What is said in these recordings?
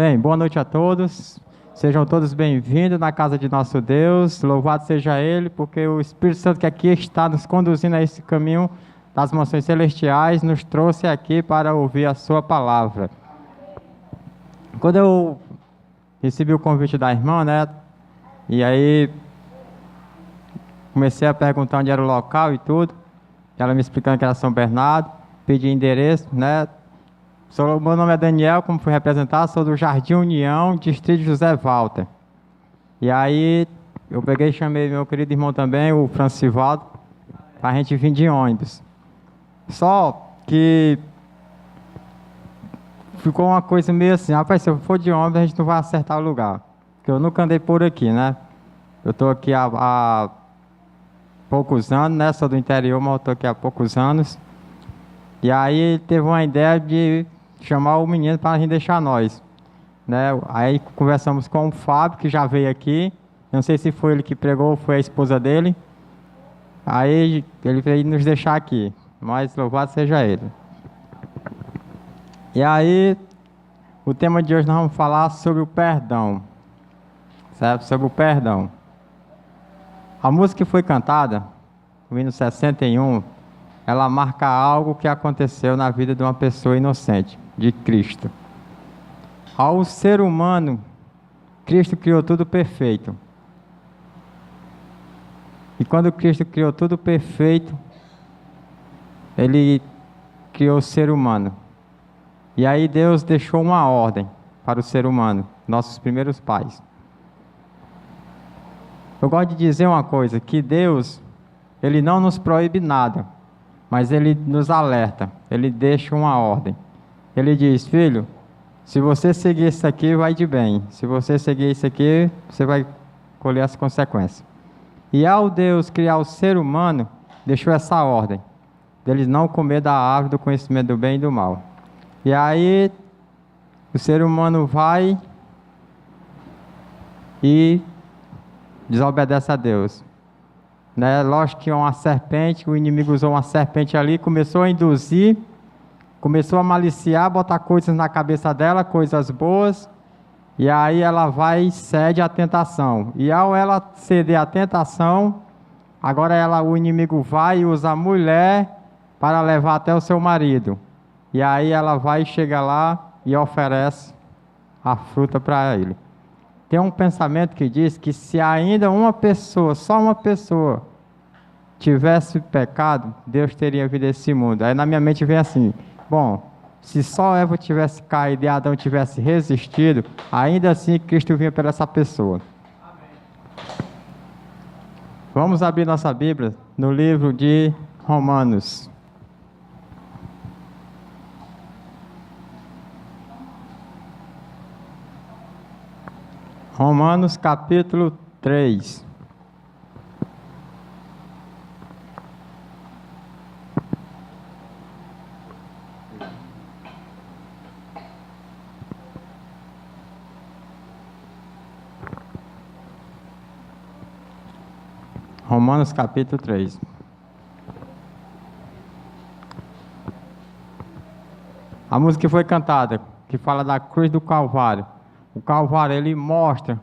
Bem, boa noite a todos. Sejam todos bem-vindos na casa de nosso Deus. Louvado seja Ele, porque o Espírito Santo que aqui está nos conduzindo a esse caminho das mansões celestiais nos trouxe aqui para ouvir a sua palavra. Quando eu recebi o convite da irmã, né? E aí comecei a perguntar onde era o local e tudo. Ela me explicando que era São Bernardo, pedi endereço, né? Meu nome é Daniel, como fui representado, sou do Jardim União, distrito José Walter. E aí eu peguei e chamei meu querido irmão também, o Francivaldo, para a gente vir de ônibus. Só que ficou uma coisa meio assim, rapaz, se eu for de ônibus a gente não vai acertar o lugar. Porque eu nunca andei por aqui, né? Eu estou aqui há poucos anos, né? Sou do interior, mas eu estou aqui há poucos anos. E aí ele teve uma ideia de chamar o menino para a gente deixar nós, né? Aí conversamos com o Fábio, que já veio aqui. Não sei se foi ele que pregou ou foi a esposa dele. Aí ele veio nos deixar aqui, mas louvado seja ele. E aí, o tema de hoje nós vamos falar sobre o perdão, certo? Sobre o perdão. A música que foi cantada, o hino 61, ela marca algo que aconteceu na vida de uma pessoa inocente, de Cristo. Ao ser humano, Cristo criou tudo perfeito. E quando Cristo criou tudo perfeito, Ele criou o ser humano. E aí Deus deixou uma ordem para o ser humano, nossos primeiros pais. Eu gosto de dizer uma coisa, que Deus, Ele não nos proíbe nada, mas Ele nos alerta, Ele deixa uma ordem. Ele diz, filho, se você seguir isso aqui, vai de bem. Se você seguir isso aqui, você vai colher as consequências. E ao Deus criar o ser humano, deixou essa ordem, deles não comer da árvore do conhecimento do bem e do mal. E aí, o ser humano vai e desobedece a Deus. Né? Lógico que uma serpente, o inimigo usou uma serpente ali, começou a induzir, começou a maliciar, botar coisas na cabeça dela, coisas boas, e aí ela vai e cede à tentação. E ao ela ceder à tentação, agora o inimigo vai e usa a mulher para levar até o seu marido. E aí ela vai e chega lá e oferece a fruta para ele. Tem um pensamento que diz que se ainda uma pessoa, só uma pessoa, tivesse pecado, Deus teria vindo a esse mundo. Aí na minha mente vem assim, bom, se só Eva tivesse caído e Adão tivesse resistido, ainda assim Cristo vinha pela essa pessoa. Amém. Vamos abrir nossa Bíblia no livro de Romanos. Romanos capítulo 3. Romanos capítulo 3. A música que foi cantada, que fala da cruz do Calvário. O Calvário, ele mostra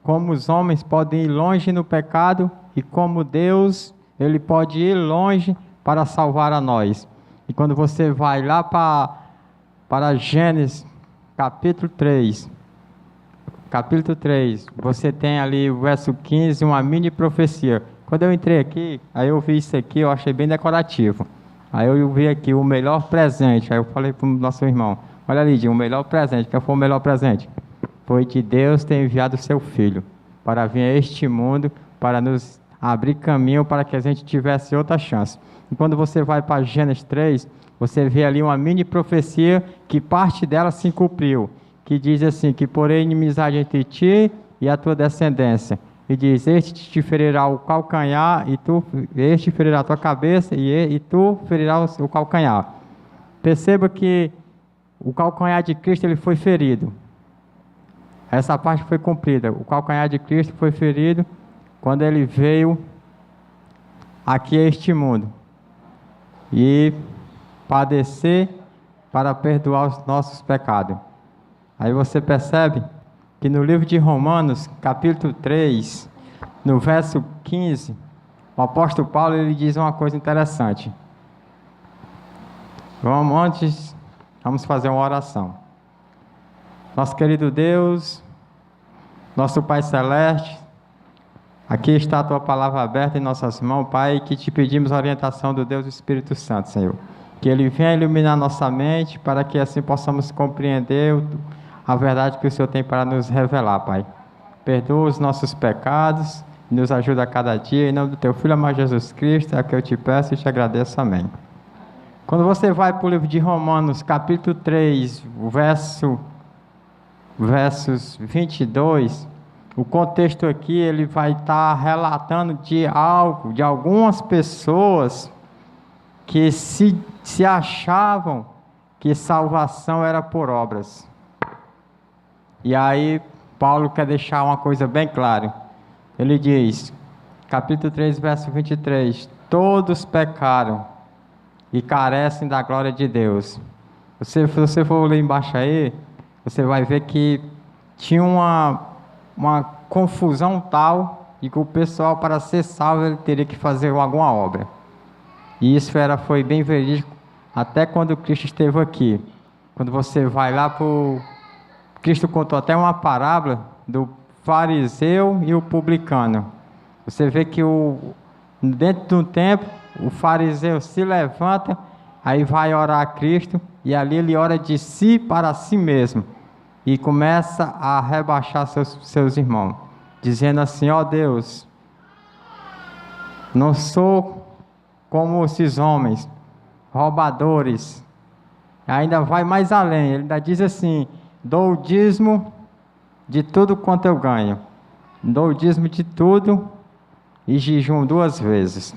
como os homens podem ir longe no pecado e como Deus, ele pode ir longe para salvar a nós. E quando você vai lá para Gênesis, capítulo 3, você tem ali o verso 15, uma mini profecia. Quando eu entrei aqui, aí eu vi isso aqui, eu achei bem decorativo. Aí eu vi aqui o melhor presente, aí eu falei para o nosso irmão, olha ali, o melhor presente, qual foi o melhor presente? Foi de Deus ter enviado o seu Filho para vir a este mundo, para nos abrir caminho para que a gente tivesse outra chance. E quando você vai para Gênesis 3, você vê ali uma mini profecia que parte dela se cumpriu, que diz assim, que porém inimizade entre ti e a tua descendência. E diz, este te ferirá o calcanhar, este ferirá a tua cabeça, e tu ferirás o calcanhar. Perceba que o calcanhar de Cristo ele foi ferido. Essa parte foi cumprida. O calcanhar de Cristo foi ferido quando ele veio aqui a este mundo. E padecer para perdoar os nossos pecados. Aí você percebe que no livro de Romanos, capítulo 3, no verso 15, o apóstolo Paulo ele diz uma coisa interessante. Vamos fazer uma oração. Nosso querido Deus, nosso Pai Celeste, aqui está a Tua palavra aberta em nossas mãos, Pai, que te pedimos a orientação do Deus Espírito Santo, Senhor. Que Ele venha iluminar nossa mente, para que assim possamos compreender a verdade que o Senhor tem para nos revelar, Pai. Perdoa os nossos pecados, nos ajuda a cada dia, em nome do Teu Filho amado Jesus Cristo, é o que eu te peço e te agradeço, amém. Quando você vai para o livro de Romanos, capítulo 3, versos 22, o contexto aqui ele vai estar relatando de algumas pessoas que se achavam que salvação era por obras. E aí Paulo quer deixar uma coisa bem clara. Ele diz, capítulo 3, verso 23, todos pecaram e carecem da glória de Deus. Se você for ler embaixo aí, você vai ver que tinha uma confusão tal de que o pessoal, para ser salvo, ele teria que fazer alguma obra. E isso foi bem verídico até quando Cristo esteve aqui. Quando você vai lá Cristo contou até uma parábola do fariseu e o publicano. Você vê que dentro de um tempo, o fariseu se levanta, aí vai orar a Cristo, e ali ele ora de si para si mesmo, e começa a rebaixar seus irmãos, dizendo assim, ó Deus, não sou como esses homens, roubadores. Ainda vai mais além, ele ainda diz assim, dou o dízimo de tudo quanto eu ganho, dou o dízimo de tudo e jejum 2 vezes.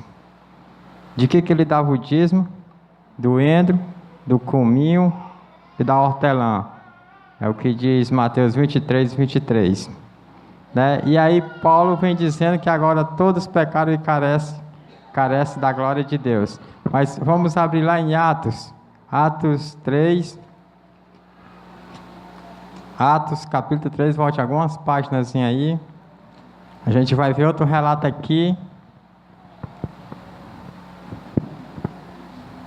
De que ele dava o dízimo? Do endro, do cominho e da hortelã. É o que diz Mateus 23, 23. Né? E aí Paulo vem dizendo que agora todos pecaram e carecem da glória de Deus. Mas vamos abrir lá em Atos 3. Atos capítulo 3, volte algumas páginas aí. A gente vai ver outro relato aqui.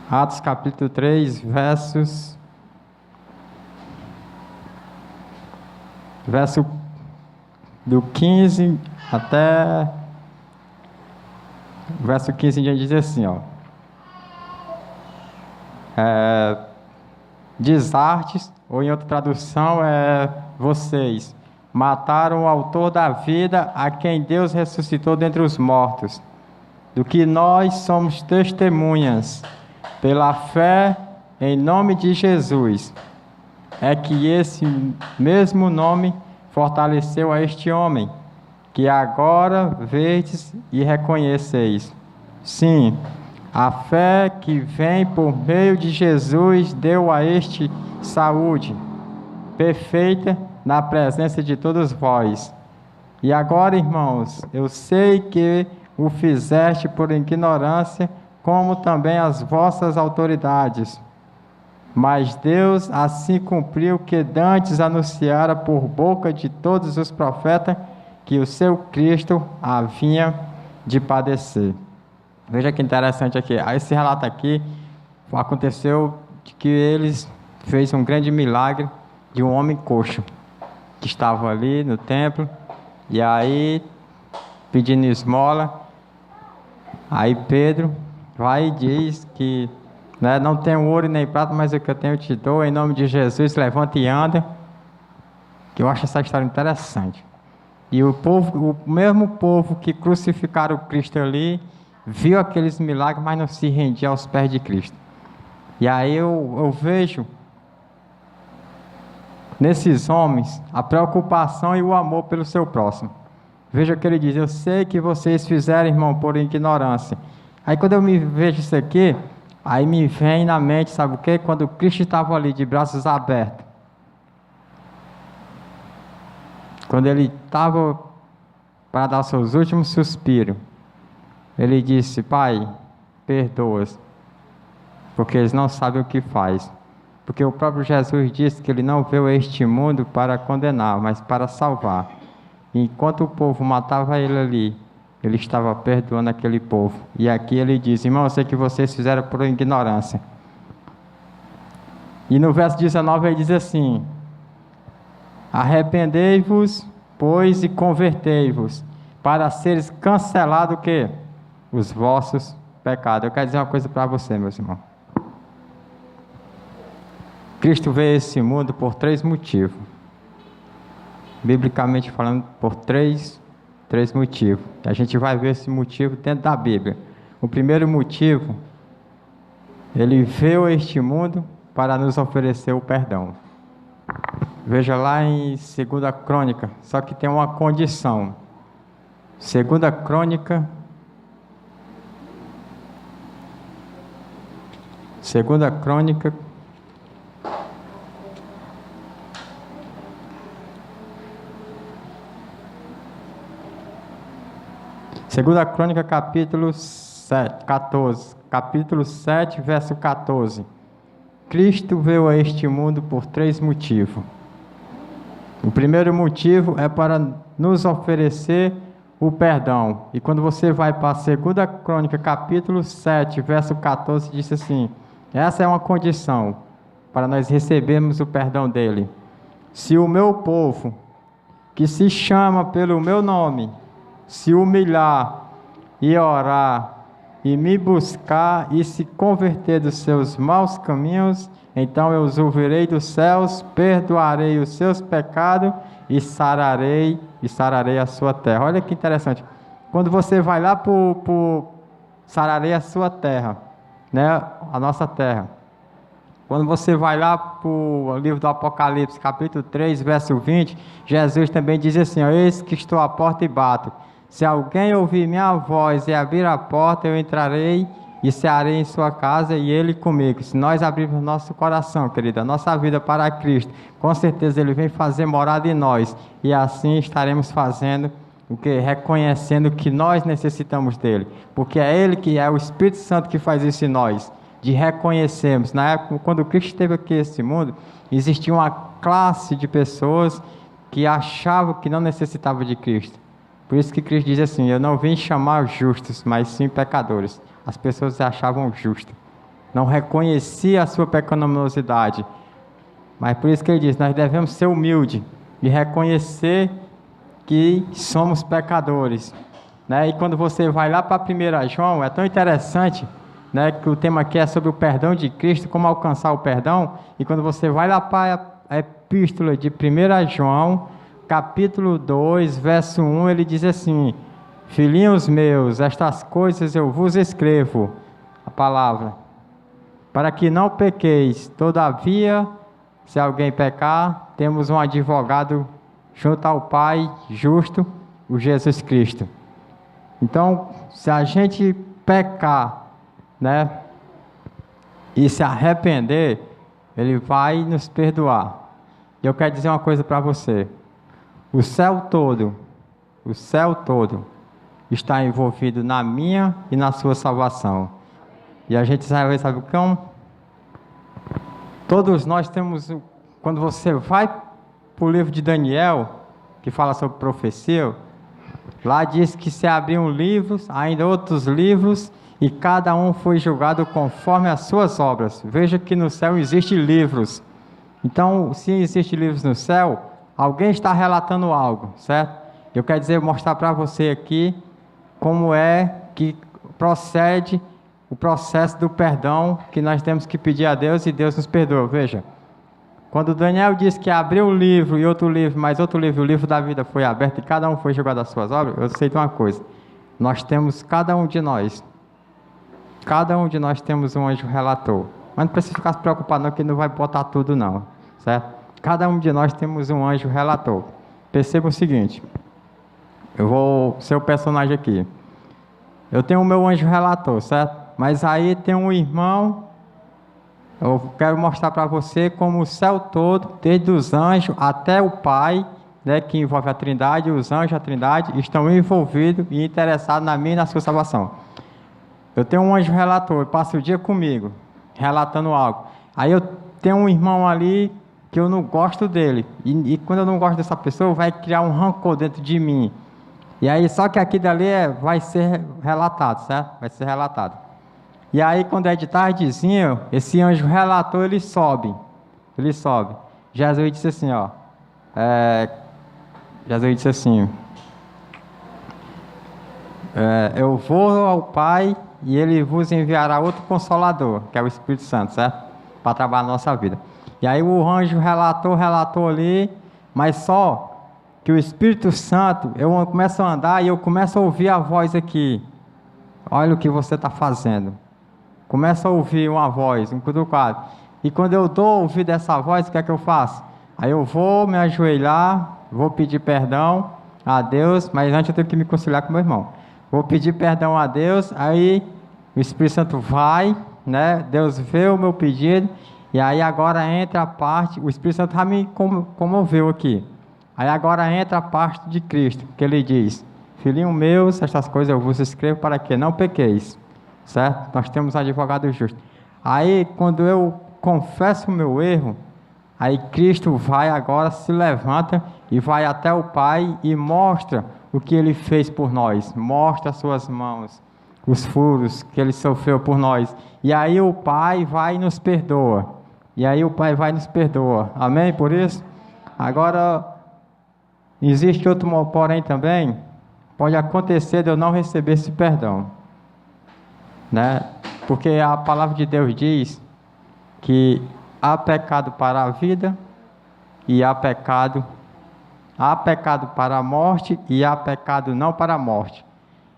Atos capítulo 3, verso do 15 até verso 15 em diante, diz assim, ó. Desartes, ou em outra tradução vocês mataram o autor da vida, a quem Deus ressuscitou dentre os mortos, do que nós somos testemunhas. Pela fé em nome de Jesus, é que esse mesmo nome fortaleceu a este homem, que agora vedes e reconheceis. Sim, a fé que vem por meio de Jesus deu a este saúde perfeita na presença de todos vós. E agora, irmãos, eu sei que o fizeste por ignorância, como também as vossas autoridades. Mas Deus assim cumpriu que dantes anunciara por boca de todos os profetas que o seu Cristo havia de padecer. Veja que interessante aqui. Esse relato aqui aconteceu que eles fez um grande milagre de um homem coxo que estava ali no templo e aí pedindo esmola. Aí Pedro vai e diz que não tenho ouro nem prata, mas o que eu tenho eu te dou, em nome de Jesus, levanta e anda. Eu acho essa história interessante. E o mesmo povo que crucificaram Cristo ali, viu aqueles milagres, mas não se rendia aos pés de Cristo. E aí eu vejo nesses homens a preocupação e o amor pelo seu próximo. Veja o que ele diz, eu sei que vocês fizeram, irmão, por ignorância. Aí quando eu me vejo isso aqui, aí me vem na mente, sabe o quê? Quando Cristo estava ali de braços abertos. Quando ele estava para dar seus últimos suspiros, ele disse, Pai, perdoa-os, porque eles não sabem o que faz. Porque o próprio Jesus disse que ele não veio a este mundo para condenar, mas para salvar. Enquanto o povo matava ele ali, ele estava perdoando aquele povo. E aqui ele diz: irmão, eu sei que vocês fizeram por ignorância. E no verso 19 ele diz assim: arrependei-vos, pois, e convertei-vos, para seres cancelados o quê? Os vossos pecados. Eu quero dizer uma coisa para você, meus irmãos. Cristo veio a esse mundo por 3 motivos. Biblicamente falando, por três motivos. A gente vai ver esse motivo dentro da Bíblia. O primeiro motivo, ele veio a este mundo para nos oferecer o perdão. Veja lá em 2 Crônica, só que tem uma condição. 2 Crônica, 2 Crônica, capítulo 7, verso 14. Cristo veio a este mundo por 3 motivos. O primeiro motivo é para nos oferecer o perdão. E quando você vai para 2 Crônica, capítulo 7, verso 14, diz assim: essa é uma condição para nós recebermos o perdão dele. Se o meu povo, que se chama pelo meu nome, se humilhar e orar e me buscar e se converter dos seus maus caminhos, então eu os ouvirei dos céus, perdoarei os seus pecados e sararei a sua terra. Olha que interessante. Quando você vai lá sararei a sua terra, né? A nossa terra. Quando você vai lá para o livro do Apocalipse, capítulo 3, verso 20, Jesus também diz assim: eis que estou à porta e bato. Se alguém ouvir minha voz e abrir a porta, eu entrarei e cearei em sua casa e ele comigo. Se nós abrirmos nosso coração, querida, nossa vida para Cristo, com certeza ele vem fazer morada em nós. E assim estaremos fazendo o que? Reconhecendo que nós necessitamos dele. Porque é ele que é o Espírito Santo que faz isso em nós. De reconhecermos. Na época, quando Cristo esteve aqui nesse mundo, existia uma classe de pessoas que achavam que não necessitavam de Cristo. Por isso que Cristo diz assim: eu não vim chamar justos, mas sim pecadores. As pessoas se achavam justas, não reconheciam a sua pecaminosidade. Mas por isso que ele diz: nós devemos ser humildes e reconhecer que somos pecadores, né? E quando você vai lá para 1 João, é tão interessante, né, que o tema aqui é sobre o perdão de Cristo, como alcançar o perdão. E quando você vai lá para a epístola de 1 João, capítulo 2, verso 1, ele diz assim: filhinhos meus, estas coisas eu vos escrevo, a palavra, para que não pequeis. Todavia, se alguém pecar, temos um advogado junto ao Pai justo, o Jesus Cristo. Então, se a gente pecar, né, e se arrepender, ele vai nos perdoar. E eu quero dizer uma coisa para você: o céu todo está envolvido na minha e na sua salvação. E a gente sabe como? Todos nós temos, quando você vai para o livro de Daniel, que fala sobre profecia, lá diz que se abriam livros, ainda outros livros, e cada um foi julgado conforme as suas obras. Veja que no céu existem livros. Então, se existem livros no céu, alguém está relatando algo, certo? Eu quero mostrar para você aqui como é que procede o processo do perdão que nós temos que pedir a Deus e Deus nos perdoa. Veja, quando Daniel diz que abriu um livro e outro livro, mais outro livro, o livro da vida foi aberto e cada um foi julgado as suas obras, eu sei de uma coisa: nós temos, cada um de nós temos um anjo relator. Mas não precisa ficar se preocupado não, que ele não vai botar tudo não, certo? Cada um de nós temos um anjo relator. Perceba o seguinte: eu vou ser o personagem aqui. Eu tenho o meu anjo relator, certo? Mas aí tem um irmão. Eu quero mostrar para você como o céu todo, desde os anjos até o Pai, né, que envolve a Trindade, os anjos, a Trindade, estão envolvidos e interessados na minha e na sua salvação. Eu tenho um anjo relator, ele passa o dia comigo, relatando algo. Aí eu tem um irmão ali que eu não gosto dele. E quando eu não gosto dessa pessoa, vai criar um rancor dentro de mim. E aí, só que aqui dali vai ser relatado, certo? Vai ser relatado. E aí, quando é de tardezinho, esse anjo relator, ele sobe. Ele sobe. Jesus disse assim, ó. Jesus disse assim. Eu vou ao Pai e Ele vos enviará outro Consolador, que é o Espírito Santo, certo? Para trabalhar na nossa vida. E aí o anjo relatou ali, mas só que o Espírito Santo, eu começo a andar e eu começo a ouvir a voz aqui. Olha o que você está fazendo. Começo a ouvir uma voz, um cutucado. E quando eu dou ouvido dessa voz, o que é que eu faço? Aí eu vou me ajoelhar, vou pedir perdão a Deus, mas antes eu tenho que me conciliar com meu irmão. Vou pedir perdão a Deus, aí o Espírito Santo vai, né? Deus vê o meu pedido, e aí agora entra a parte, o Espírito Santo já me comoveu aqui. Aí agora entra a parte de Cristo, que ele diz: filhinho meus, estas coisas eu vos escrevo para que não pequeis, certo? Nós temos advogado justo. Aí quando eu confesso o meu erro, aí Cristo vai agora, se levanta e vai até o Pai e mostra o que Ele fez por nós. Mostra as suas mãos, os furos que Ele sofreu por nós. E aí o Pai vai e nos perdoa. E aí o Pai vai e nos perdoa. Amém? Por isso? Agora, existe outro porém também. Pode acontecer de eu não receber esse perdão, né? Porque a palavra de Deus diz que há pecado para a vida e há pecado para a morte e há pecado não para a morte.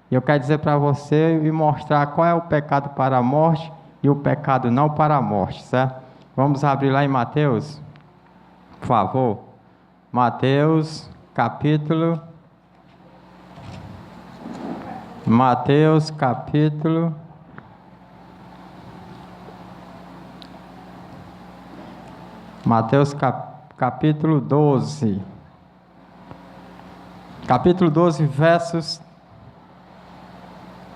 Eu quero dizer para você e mostrar qual é o pecado para a morte e o pecado não para a morte, certo? Vamos abrir lá em Mateus, por favor. Mateus capítulo 12. Capítulo 12, versos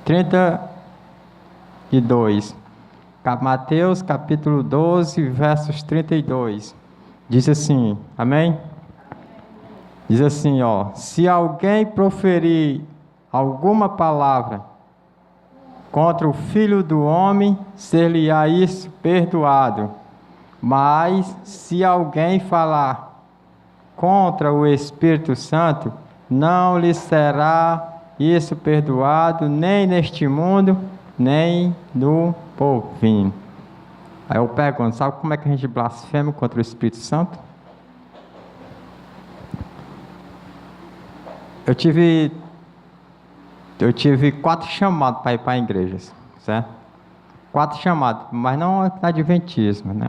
32. Mateus capítulo 12, versos 32. Diz assim, amém? Diz assim, ó: se alguém proferir alguma palavra contra o Filho do Homem, ser-lhe-á isso perdoado. Mas se alguém falar contra o Espírito Santo, não lhe será isso perdoado, nem neste mundo, nem no porvir. Aí eu pergunto, sabe como é que a gente blasfema contra o Espírito Santo? Eu tive 4 chamados para ir para igrejas, certo? 4 chamados, mas não adventismo, né?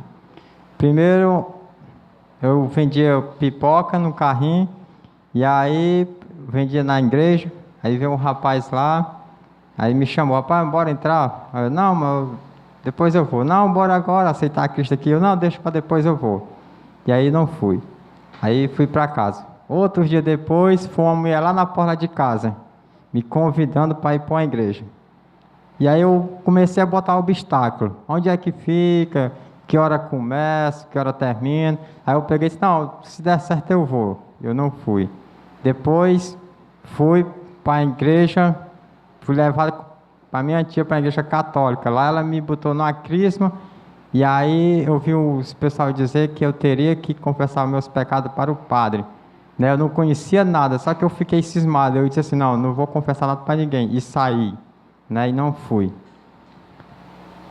Primeiro, eu vendia pipoca no carrinho, e aí vendia na igreja, aí veio um rapaz lá, aí me chamou: rapaz, bora entrar? Eu: não, mas depois eu vou. Não, bora agora aceitar Cristo aqui. Eu: não, deixa para depois eu vou. E aí não fui. Aí fui para casa. Outro dia depois, foi uma mulher lá na porta de casa, me convidando para ir para uma igreja. E aí eu comecei a botar obstáculo. Onde é que fica? Que hora começa? Que hora termina? Aí eu peguei e disse: não, se der certo eu vou. Eu não fui. Depois fui para a igreja, fui levado para minha tia para a igreja católica. Lá ela me botou numa crisma, e aí eu vi os pessoal dizer que eu teria que confessar meus pecados para o padre. Né? Eu não conhecia nada, só que eu fiquei cismado. Eu disse assim: não vou confessar nada para ninguém. E saí, né? E não fui.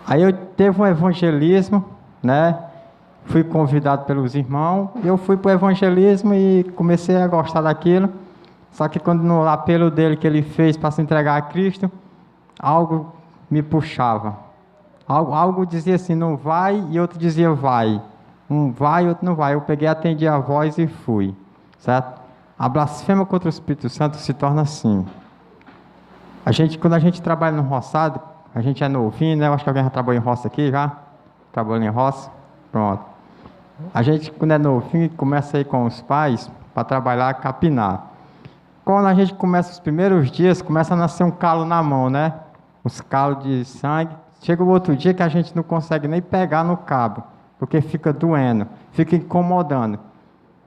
Aí eu teve um evangelismo, né? Fui convidado pelos irmãos, eu fui para o evangelismo e comecei a gostar daquilo. Só que quando no apelo dele que ele fez para se entregar a Cristo, algo me puxava. Algo dizia assim: não vai, e outro dizia vai. Um vai, outro não vai. Eu peguei, atendi a voz e fui. Certo? A blasfêmia contra o Espírito Santo se torna assim. Quando a gente trabalha no roçado, a gente é novinho, né? Eu acho que alguém já trabalhou em roça aqui, já? Trabalhou em roça? Pronto. A gente, quando é novinho, começa a ir com os pais para trabalhar, capinar. Quando a gente começa os primeiros dias, começa a nascer um calo na mão, né? Os calos de sangue. Chega o outro dia que a gente não consegue nem pegar no cabo, porque fica doendo, fica incomodando.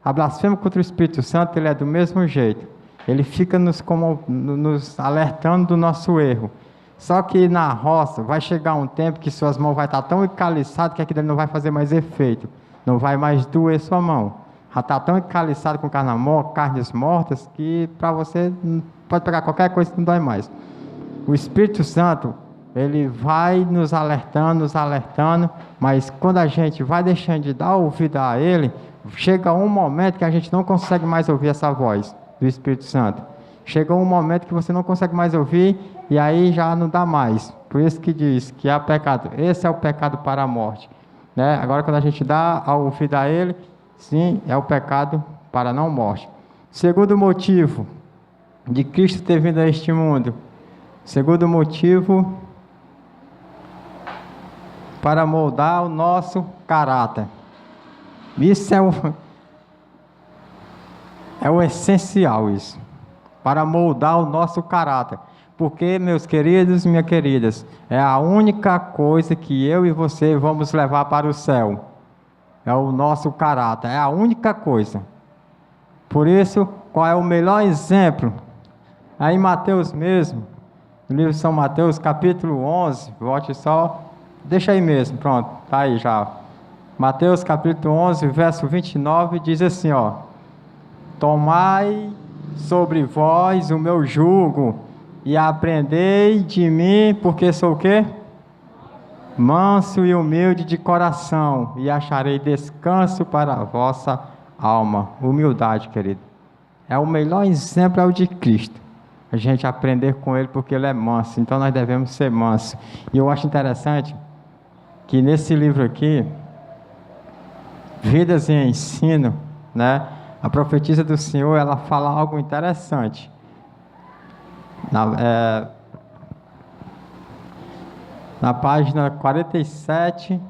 A blasfêmia contra o Espírito Santo, ele é do mesmo jeito. Ele fica nos alertando do nosso erro. Só que na roça vai chegar um tempo que suas mãos vão estar tão encaliçadas que aquilo não vai fazer mais efeito. Não vai mais doer sua mão. Já está tão encaliçado com carnes mortas que para você pode pegar qualquer coisa que não dói mais. O Espírito Santo, ele vai nos alertando, mas quando a gente vai deixando de dar ouvido a ele, chega um momento que a gente não consegue mais ouvir essa voz do Espírito Santo. Chega um momento que você não consegue mais ouvir e aí já não dá mais. Por isso que diz que há pecado. Esse é o pecado para a morte. Né? Agora, quando a gente dá a ouvido a ele, sim, é o pecado para a não morte. Segundo motivo de Cristo ter vindo a este mundo. Segundo motivo, para moldar o nosso caráter. Isso é o essencial, isso. Para moldar o nosso caráter. Porque, meus queridos e minhas queridas, é a única coisa que eu e você vamos levar para o céu. É o nosso caráter, é a única coisa. Por isso, qual é o melhor exemplo? Aí em Mateus mesmo, no livro de São Mateus, capítulo 11, volte só, deixa aí mesmo, pronto, tá aí já. Mateus capítulo 11, verso 29, diz assim, ó: tomai sobre vós o meu jugo, e aprendei de mim, porque sou o quê? Manso e humilde de coração, e acharei descanso para a vossa alma. Humildade, querido. É o melhor exemplo, é o de Cristo. A gente aprender com ele porque ele é manso, então nós devemos ser mansos. E eu acho interessante que nesse livro aqui, Vidas e Ensino, né? A profetisa do Senhor, ela fala algo interessante. Na página 47,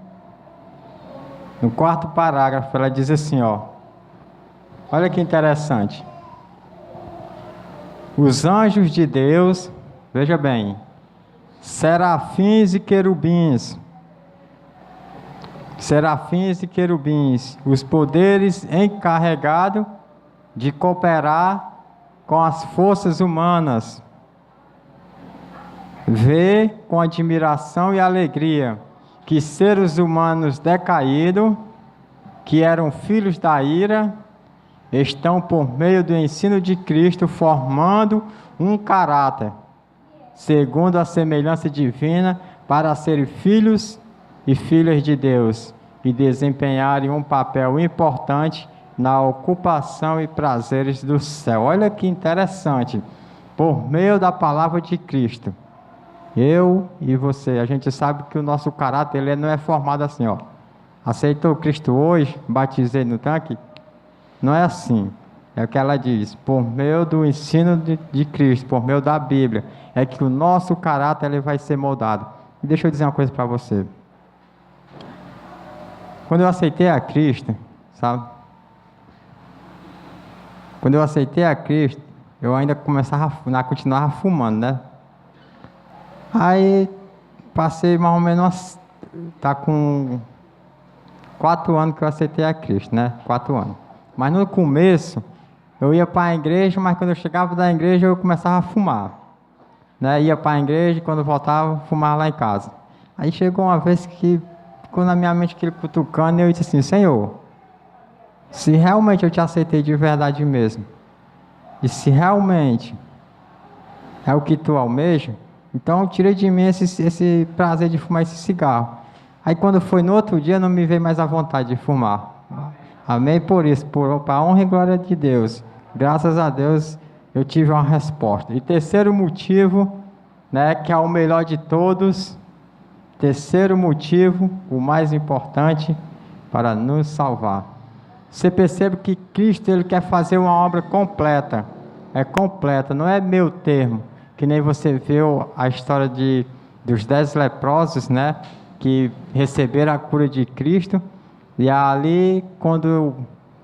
no quarto parágrafo, ela diz assim, ó. Olha que interessante. Os anjos de Deus, veja bem, serafins e querubins, os poderes encarregados de cooperar com as forças humanas, vê com admiração e alegria que seres humanos decaídos, que eram filhos da ira, estão por meio do ensino de Cristo formando um caráter, segundo a semelhança divina, para serem filhos e filhas de Deus e desempenharem um papel importante na ocupação e prazeres do céu. Olha que interessante, por meio da palavra de Cristo, eu e você, a gente sabe que o nosso caráter ele não é formado assim, ó. Aceitou Cristo hoje, batizei no tanque? Não é assim. É o que ela diz, por meio do ensino de Cristo, por meio da Bíblia, é que o nosso caráter ele vai ser moldado. E deixa eu dizer uma coisa para você. Quando eu aceitei a Cristo, sabe? Quando eu aceitei a Cristo, eu ainda continuava fumando, né? Aí, passei mais ou menos, tá com 4 anos que eu aceitei a Cristo, né? 4 anos. Mas no começo, eu ia para a igreja, mas quando eu chegava da igreja, eu começava a fumar. Né? Ia para a igreja e quando eu voltava, fumava lá em casa. Aí chegou uma vez que ficou na minha mente aquele cutucando, e eu disse assim, Senhor, se realmente eu te aceitei de verdade mesmo, e se realmente é o que tu almeja, então tira de mim esse prazer de fumar esse cigarro. Aí quando foi no outro dia, não me veio mais a vontade de fumar. Amém? Por isso, para a honra e glória de Deus, graças a Deus, eu tive uma resposta. E terceiro motivo, né, que é o melhor de todos, terceiro motivo, o mais importante, para nos salvar. Você percebe que Cristo ele quer fazer uma obra completa. É completa, não é meio termo. Que nem você viu a história dos 10 leprosos, né, que receberam a cura de Cristo. E ali, quando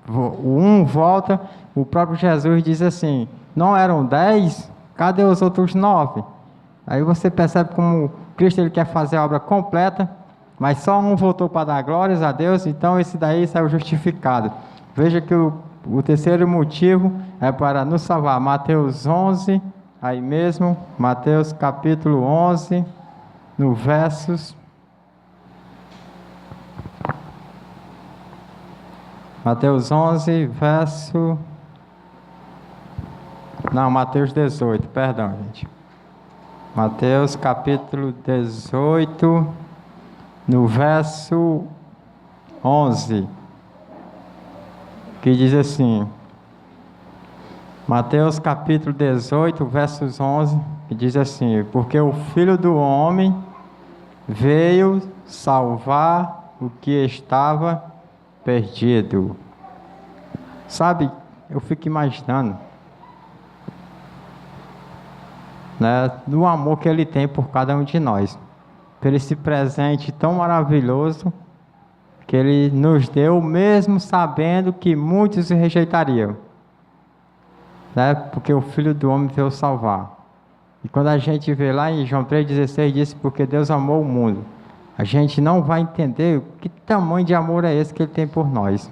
um volta, o próprio Jesus diz assim, não eram 10? Cadê os outros 9? Aí você percebe como Cristo ele quer fazer a obra completa, mas só um voltou para dar glórias a Deus, então esse daí saiu justificado. Veja que o terceiro motivo é para nos salvar. Mateus 11, aí mesmo, Mateus capítulo 11, no versos... Mateus 11, verso... Não, Mateus 18, perdão, gente. Mateus capítulo 18, no verso 11, que diz assim... Mateus capítulo 18, versos 11, que diz assim: porque o Filho do Homem veio salvar o que estava perdido. Sabe, eu fico imaginando, né, do amor que Ele tem por cada um de nós, por esse presente tão maravilhoso que Ele nos deu, mesmo sabendo que muitos o rejeitariam, né, porque o Filho do Homem veio salvar. E quando a gente vê lá em João 3,16, diz: porque Deus amou o mundo, a gente não vai entender que tamanho de amor é esse que Ele tem por nós,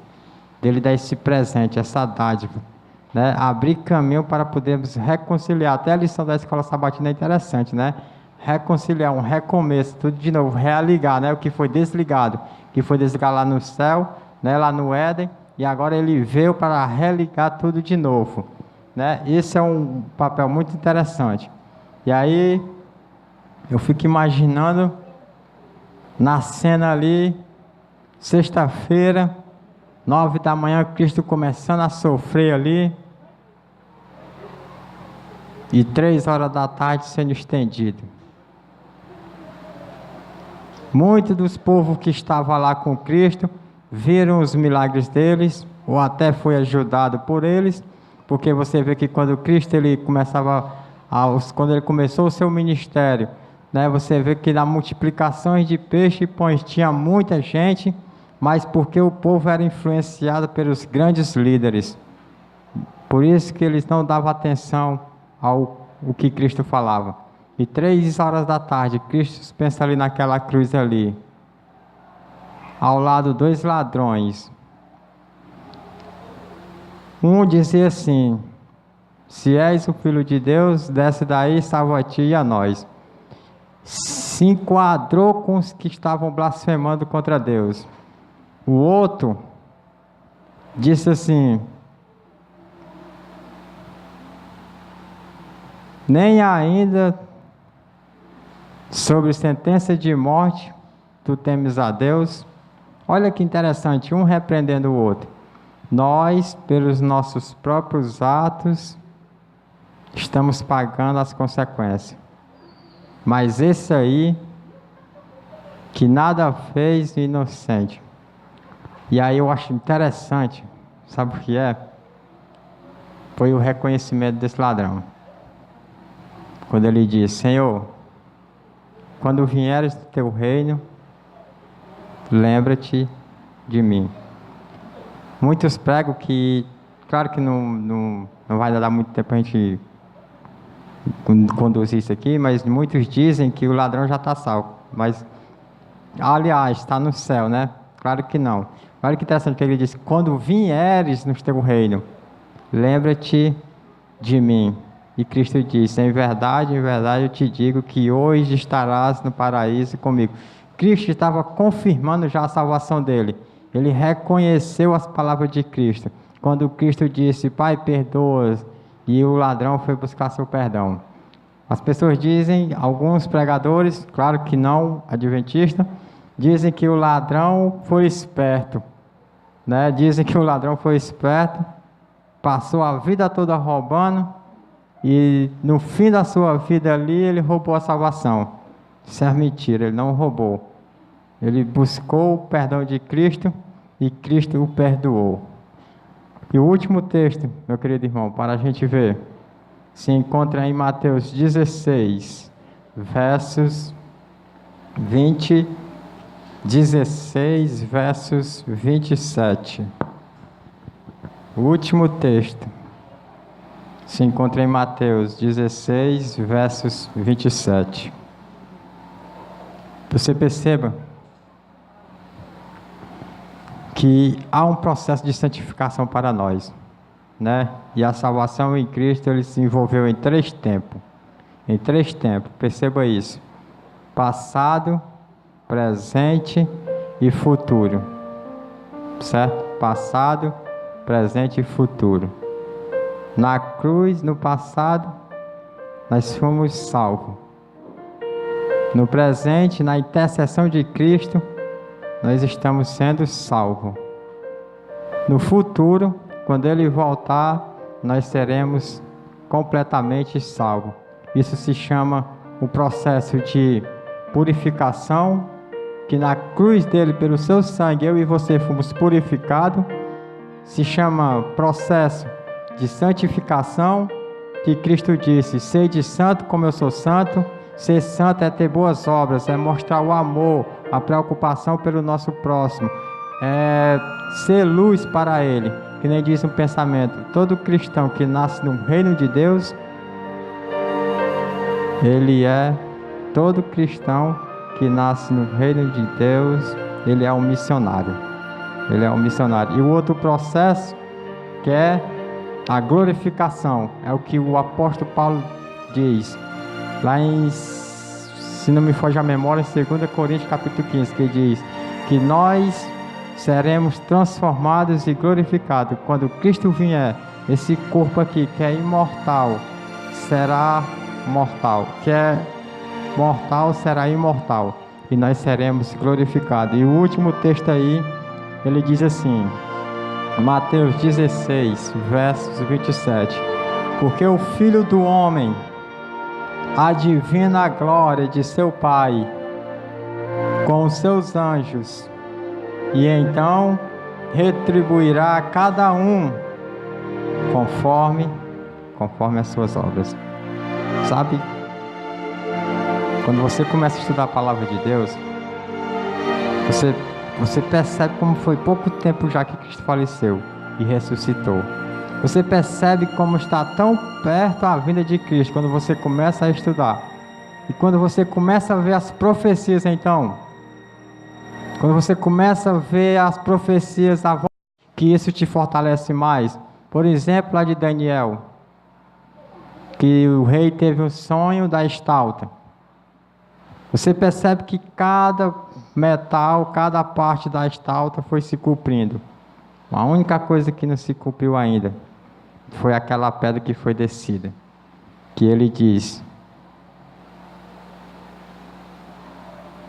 dele dar esse presente, essa dádiva, né? Abrir caminho para podermos reconciliar. Até a lição da escola sabatina é interessante, né? Reconciliar, um recomeço, tudo de novo, realigar, né? O que foi desligado, lá no céu, né? Lá no Éden, e agora Ele veio para religar tudo de novo, né? Esse é um papel muito interessante. E aí eu fico imaginando na cena ali, sexta-feira, 9 da manhã, Cristo começando a sofrer ali, e 3 horas da tarde sendo estendido. Muitos dos povos que estavam lá com Cristo viram os milagres deles, ou até foi ajudado por eles, porque você vê que quando Cristo quando ele começou o seu ministério, né, você vê que na multiplicações de peixe e pães tinha muita gente, mas porque o povo era influenciado pelos grandes líderes. Por isso que eles não davam atenção ao que Cristo falava. E 3 horas da tarde, Cristo pensa ali naquela cruz ali, ao lado 2 ladrões. Um dizia assim: se és o Filho de Deus, desce daí, salva a ti e a nós. Se enquadrou com os que estavam blasfemando contra Deus. O outro disse assim: nem ainda sobre sentença de morte tu temes a Deus. Olha que interessante, um repreendendo o outro. Nós, pelos nossos próprios atos, estamos pagando as consequências. Mas esse aí, que nada fez, inocente. E aí eu acho interessante, sabe o que é? Foi o reconhecimento desse ladrão. Quando ele disse: Senhor, quando vieres do teu reino, lembra-te de mim. Muitos pregam que, claro que não vai dar muito tempo a gente conduzir isso aqui, mas muitos dizem que o ladrão já está salvo. Mas, aliás, está no céu, né? Claro que não. Olha que interessante que ele diz: quando vieres no teu reino, lembra-te de mim. E Cristo disse: em verdade eu te digo que hoje estarás no paraíso comigo. Cristo estava confirmando já a salvação dele. Ele reconheceu as palavras de Cristo. Quando Cristo disse: Pai, perdoa, e o ladrão foi buscar seu perdão. As pessoas dizem, alguns pregadores, claro que não adventistas, dizem que o ladrão foi esperto, né? Dizem que o ladrão foi esperto, passou a vida toda roubando, e no fim da sua vida ali, ele roubou a salvação. Isso é mentira, ele não roubou. Ele buscou o perdão de Cristo e Cristo o perdoou. E o último texto, meu querido irmão, para a gente ver, se encontra em Mateus 16, versos 16, versos 27. O último texto se encontra em Mateus 16, versos 27. Você perceba que há um processo de santificação para nós, né? E a salvação em Cristo, ele se envolveu em 3 tempos. Em 3 tempos, perceba isso: passado, presente e futuro, certo? Passado, presente e futuro. Na cruz, no passado, nós fomos salvos. No presente, na intercessão de Cristo, nós estamos sendo salvos. No futuro, quando Ele voltar, nós seremos completamente salvos. Isso se chama o processo de purificação, que na cruz dele, pelo seu sangue, eu e você fomos purificados. Se chama processo de santificação, que Cristo disse: sede santo como eu sou santo. Ser santo é ter boas obras, é mostrar o amor, a preocupação pelo nosso próximo, é ser luz para Ele. Que nem diz um pensamento: todo cristão que nasce no reino de Deus, todo cristão que nasce no reino de Deus, ele é um missionário. Ele é um missionário. E o outro processo, que é a glorificação, é o que o apóstolo Paulo diz lá em, se não me foge a memória, em 2 Coríntios capítulo 15, que diz que nós seremos transformados e glorificados quando Cristo vier. Esse corpo aqui, que é imortal, será mortal, que é mortal será imortal, e nós seremos glorificados. E o último texto aí, ele diz assim, Mateus 16, versos 27: porque o Filho do Homem adivina a glória de seu Pai com os seus anjos, e então retribuirá a cada um conforme as suas obras. Sabe? Quando você começa a estudar a palavra de Deus, você percebe como foi pouco tempo já que Cristo faleceu e ressuscitou. Você percebe como está tão perto a vinda de Cristo quando você começa a estudar. E quando você começa a ver as profecias, então, quando você começa a ver as profecias, que isso te fortalece mais. Por exemplo, lá de Daniel, que o rei teve um sonho da estalta. Você percebe que cada metal, cada parte da estalta foi se cumprindo. A única coisa que não se cumpriu ainda foi aquela pedra que foi descida. Que ele diz: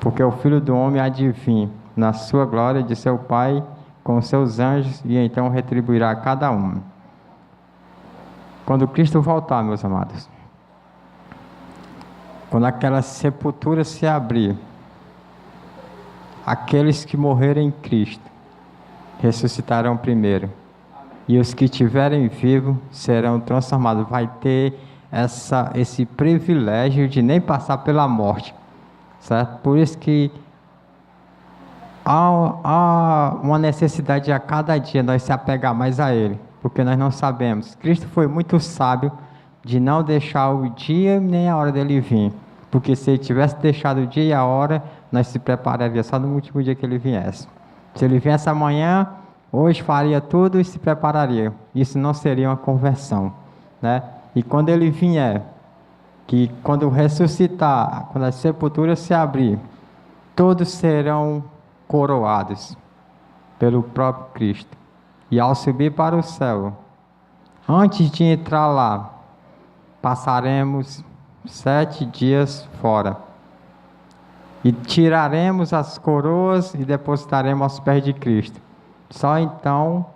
porque o Filho do Homem há de vir na sua glória de seu Pai com seus anjos, e então retribuirá a cada um. Quando Cristo voltar, meus amados, quando aquela sepultura se abrir, aqueles que morrerem em Cristo ressuscitarão primeiro, e os que estiverem vivos serão transformados. Vai ter esse privilégio de nem passar pela morte, certo? Por isso que há uma necessidade de a cada dia nós se apegar mais a Ele, porque nós não sabemos. Cristo foi muito sábio de não deixar o dia nem a hora dele vir, porque se ele tivesse deixado o dia e a hora, nós se prepararia só no último dia que ele viesse. Se ele viesse amanhã, hoje faria tudo e se prepararia. Isso não seria uma conversão, né? E quando ele vier, que quando ressuscitar, quando a sepultura se abrir, todos serão coroados pelo próprio Cristo. E ao subir para o céu, antes de entrar lá, passaremos 7 dias fora, e tiraremos as coroas e depositaremos aos pés de Cristo. Só então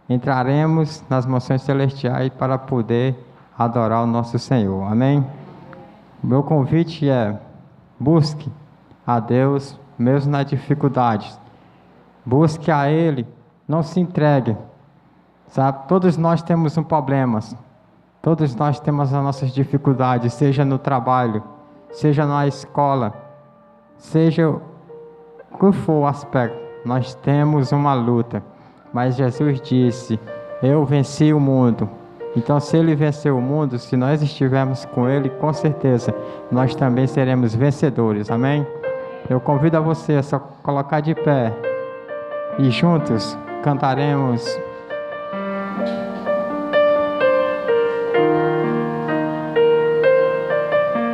entraremos nas mansões celestiais para poder adorar o nosso Senhor. Amém? O meu convite é: busque a Deus mesmo nas dificuldades. Busque a Ele, não se entregue. Sabe? Todos nós temos um problema. Todos nós temos as nossas dificuldades, seja no trabalho, seja na escola, seja o que for o aspecto, nós temos uma luta. Mas Jesus disse: eu venci o mundo. Então, se Ele venceu o mundo, se nós estivermos com Ele, com certeza, nós também seremos vencedores. Amém? Eu convido a você a só colocar de pé e juntos cantaremos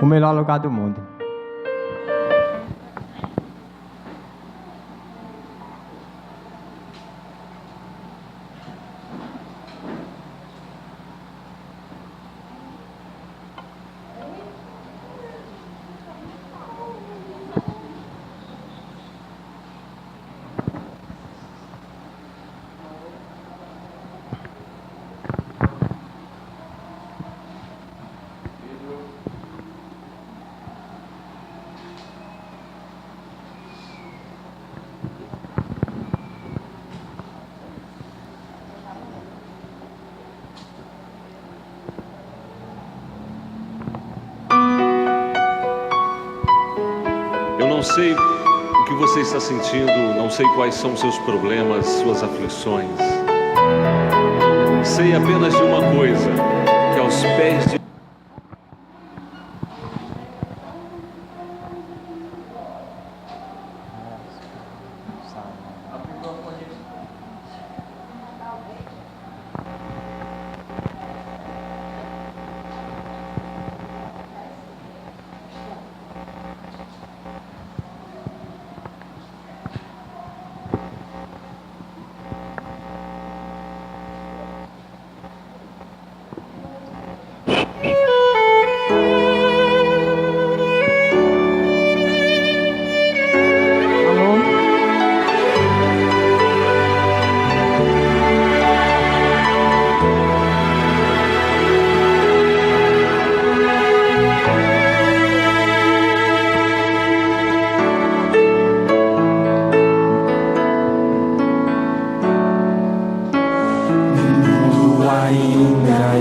o melhor lugar do mundo. Eu não sei o que você está sentindo, não sei quais são seus problemas, suas aflições. Sei apenas de uma coisa, que aos pés de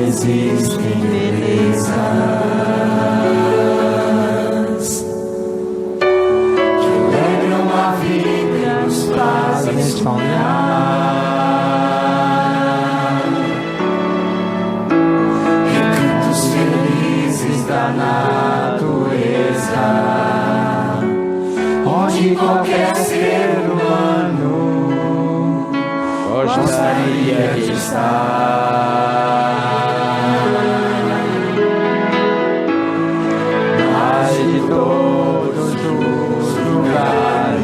existem belezas que alegram a vida e nos fazem sonhar. Recantos felizes da natureza, onde qualquer ser humano gostaria de estar. De todos os lugares,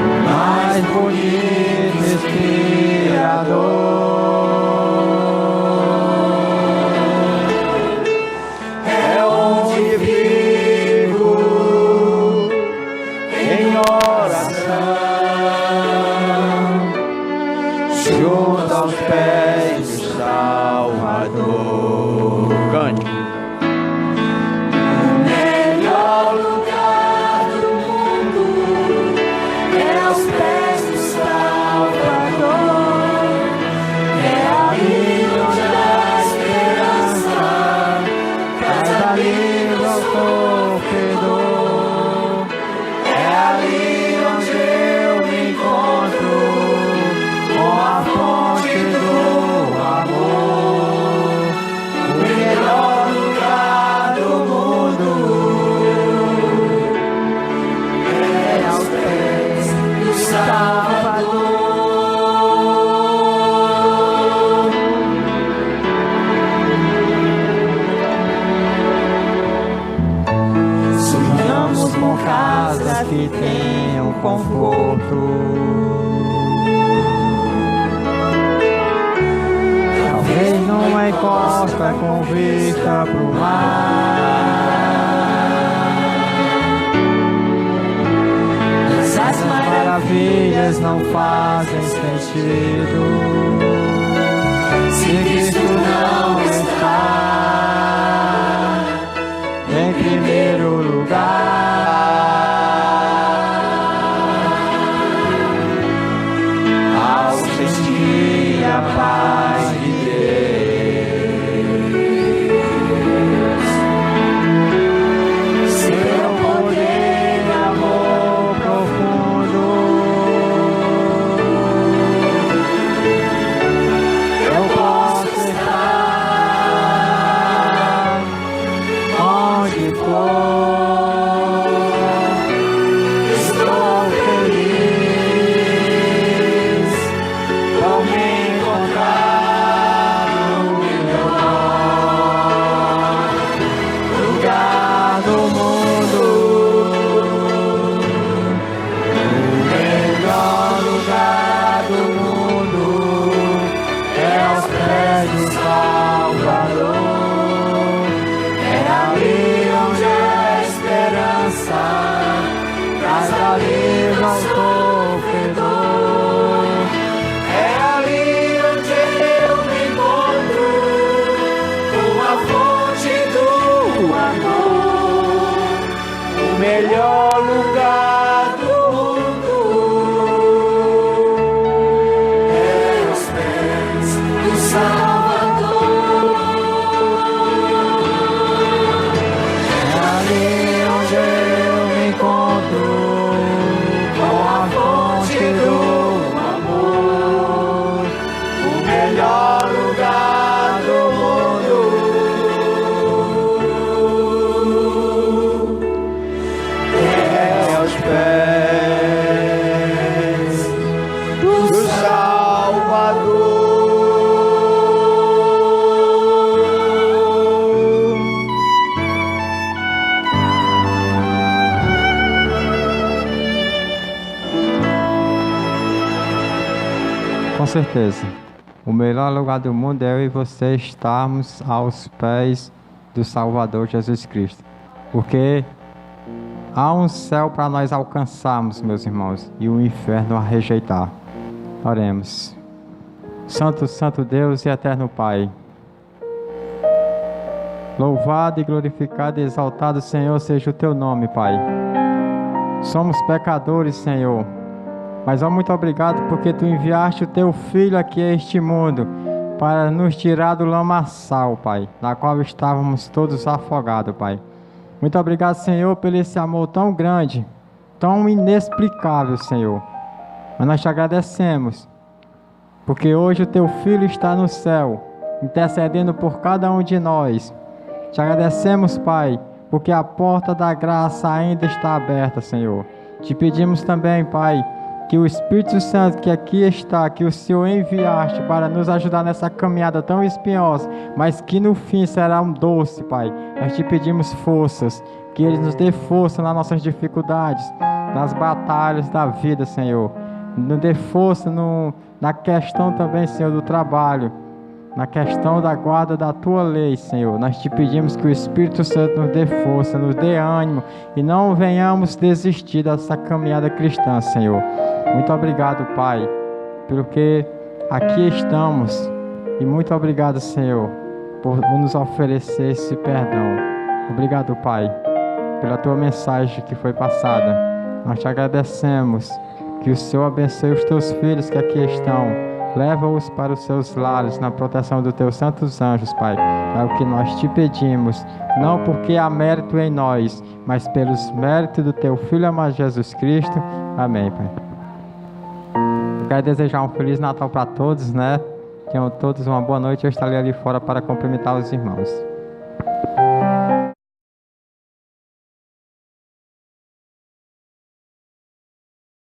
o mais bonito, inspirador é onde vivo em oração, junto aos pés do Salvador. Cante. O melhor lugar do mundo é aos pés do Salvador. É ali onde a esperança traz alívio ao sofredor. É ali onde eu me encontro com a fonte do amor. O melhor lugar do mundo é aos pés do Salvador. Sonhamos com casas que tenham conforto, talvez numa encosta com vista pro mar. Essas maravilhas não fazem sentido se Cristo não está em primeiro lugar. Ao sentir a paz de Deus, seu poder e amor profundo, eu posso estar Com certeza. O melhor lugar do mundo é eu e você estarmos aos pés do Salvador Jesus Cristo. Porque há um céu para nós alcançarmos, meus irmãos, e o inferno a rejeitar. Oremos. Santo, Santo Deus e Eterno Pai, louvado e glorificado e exaltado, Senhor, seja o Teu nome, Pai. Somos pecadores, Senhor, mas muito obrigado porque Tu enviaste o Teu Filho aqui a este mundo para nos tirar do lamaçal, Pai, na qual estávamos todos afogados, Pai. Muito obrigado, Senhor, por esse amor tão grande, tão inexplicável, Senhor. Mas nós te agradecemos, porque hoje o Teu Filho está no céu, intercedendo por cada um de nós. Te agradecemos, Pai, porque a porta da graça ainda está aberta, Senhor. Te pedimos também, Pai, que o Espírito Santo que aqui está, que o Senhor enviaste para nos ajudar nessa caminhada tão espinhosa, mas que no fim será um doce, Pai. Nós te pedimos forças, que Ele nos dê força nas nossas dificuldades, nas batalhas da vida, Senhor. Nos dê força na questão também, Senhor, do trabalho, na questão da guarda da Tua lei, Senhor. Nós te pedimos que o Espírito Santo nos dê força, nos dê ânimo e não venhamos desistir dessa caminhada cristã, Senhor. Muito obrigado, Pai, porque aqui estamos e muito obrigado, Senhor, por nos oferecer esse perdão. Obrigado, Pai, pela Tua mensagem que foi passada. Nós te agradecemos. Que o Senhor abençoe os Teus filhos que aqui estão. Leva-os para os seus lares na proteção dos Teus santos anjos, Pai. É o que nós te pedimos, não porque há mérito em nós, mas pelos méritos do Teu Filho amado Jesus Cristo. Amém, Pai. Eu quero desejar um Feliz Natal para todos, né? Tenham todos uma boa noite. Eu estarei ali fora para cumprimentar os irmãos.